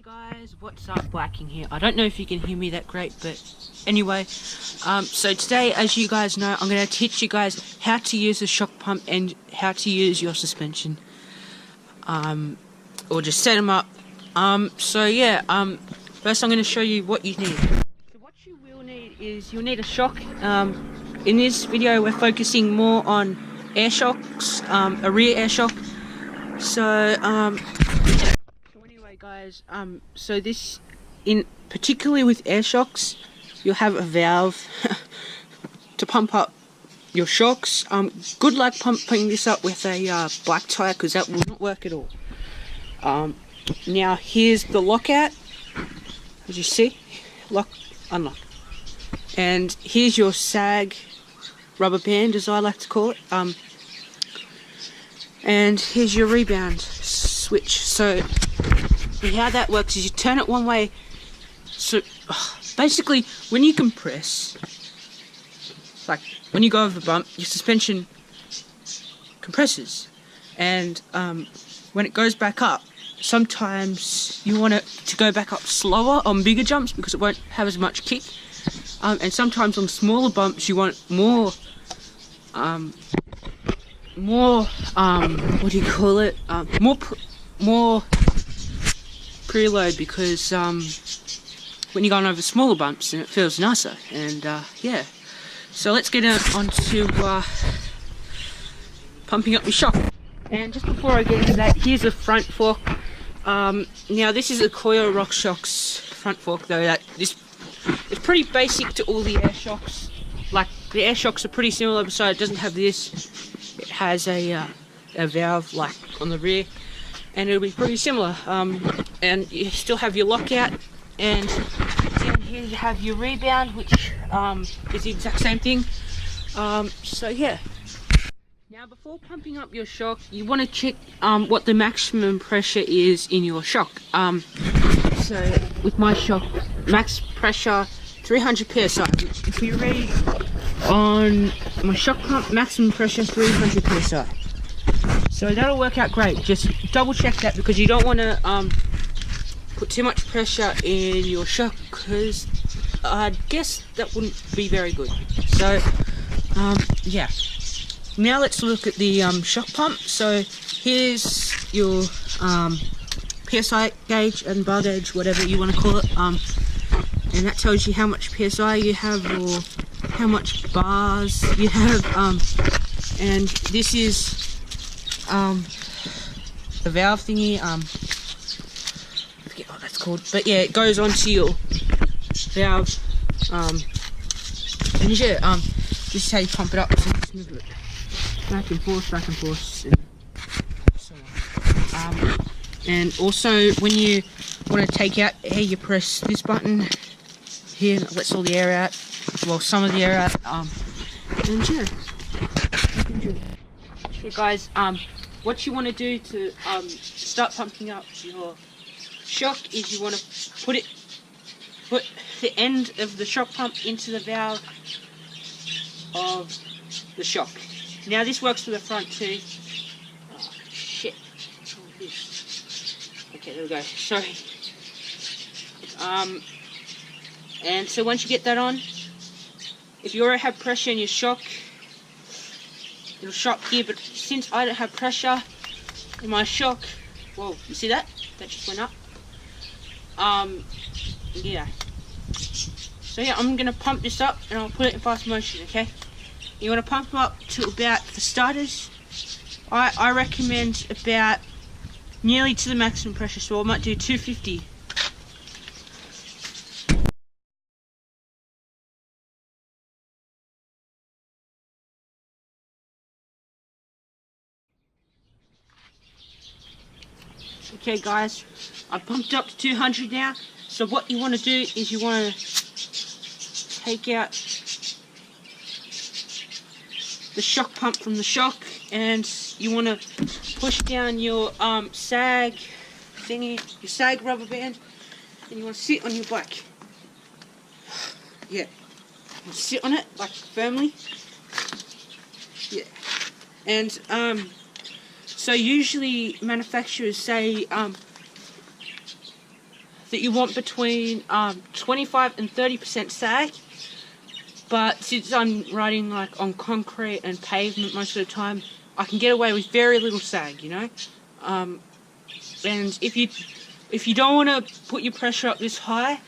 Guys, what's up? Blacking here. I don't know if you can hear me that great, but anyway, so today, as you guys know, I'm going to teach you guys how to use a shock pump and how to use your suspension, or just set them up. First I'm going to show you what you need. So what you will need is you'll need a shock. In this video we're focusing more on air shocks, a rear air shock. Guys, so this, particularly with air shocks, you'll have a valve to pump up your shocks. Good luck pumping this up with a black tire, because that will not work at all. Now here's the lockout, as you see, lock, unlock, and here's your sag rubber band, as I like to call it, and here's your rebound switch. So how that works is you turn it one way. So basically, when you compress, like when you go over the bump, your suspension compresses, and when it goes back up, sometimes you want it to go back up slower on bigger jumps because it won't have as much kick, and sometimes on smaller bumps you want more what do you call it, more preload, because when you're going over smaller bumps, then it feels nicer. And yeah, so let's get on to pumping up your shock. And just before I get into that, here's the front fork. Now this is a Coil RockShox front fork, though. It's pretty basic to all the air shocks. Like, the air shocks are pretty similar, besides it doesn't have this. It has a valve like on the rear, and it'll be pretty similar. And you still have your lockout, and down here you have your rebound, which is the exact same thing. So yeah. Now before pumping up your shock, you want to check what the maximum pressure is in your shock. So with my shock, max pressure 300 psi. If you read on my shock pump, maximum pressure 300 psi. So that'll work out great. Just double check that, because you don't want to put too much pressure in your shock, because I guess that wouldn't be very good. So yeah. Now let's look at the shock pump. So here's your PSI gauge and bar gauge, whatever you want to call it, and that tells you how much PSI you have or how much bars you have, and this is the valve thingy, I forget what that's called, but yeah, it goes onto your valve, and yeah, this is how you pump it up. So just move it back and forth, and so on. And also, when you want to take out air, you press this button here, and it lets all the air out, well, some of the air out, and yeah, you can do it. Okay guys, what you want to do to start pumping up your shock is you want to put the end of the shock pump into the valve of the shock. Now this works for the front too. Oh shit. Okay, there we go. Sorry. And so once you get that on, if you already have pressure in your shock, it'll shock here, but since I don't have pressure in my shock, whoa, you see that? That just went up. Yeah. So yeah, I'm gonna pump this up and I'll put it in fast motion, okay? You wanna pump them up to about, for starters, I recommend about nearly to the maximum pressure, so I might do 250. Okay guys, I've pumped up to 200 now. So what you want to do is you want to take out the shock pump from the shock, and you want to push down your sag thingy, your sag rubber band, and you want to sit on your back. Yeah, you sit on it like firmly. Yeah, and so usually manufacturers say that you want between 25 and 30% sag. But since I'm riding like on concrete and pavement most of the time, I can get away with very little sag, you know. And if you don't want to put your pressure up this high,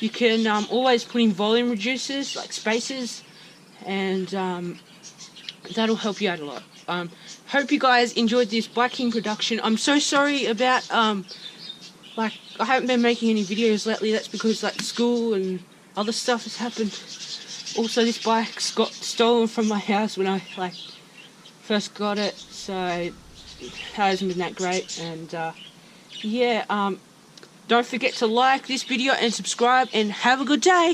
you can always put in volume reducers like spacers, and that'll help you out a lot. Hope you guys enjoyed this biking production. I'm so sorry about like I haven't been making any videos lately. That's because like school and other stuff has happened. Also, this bike's got stolen from my house when I like first got it, so it hasn't been that great. And yeah, don't forget to like this video and subscribe, and have a good day.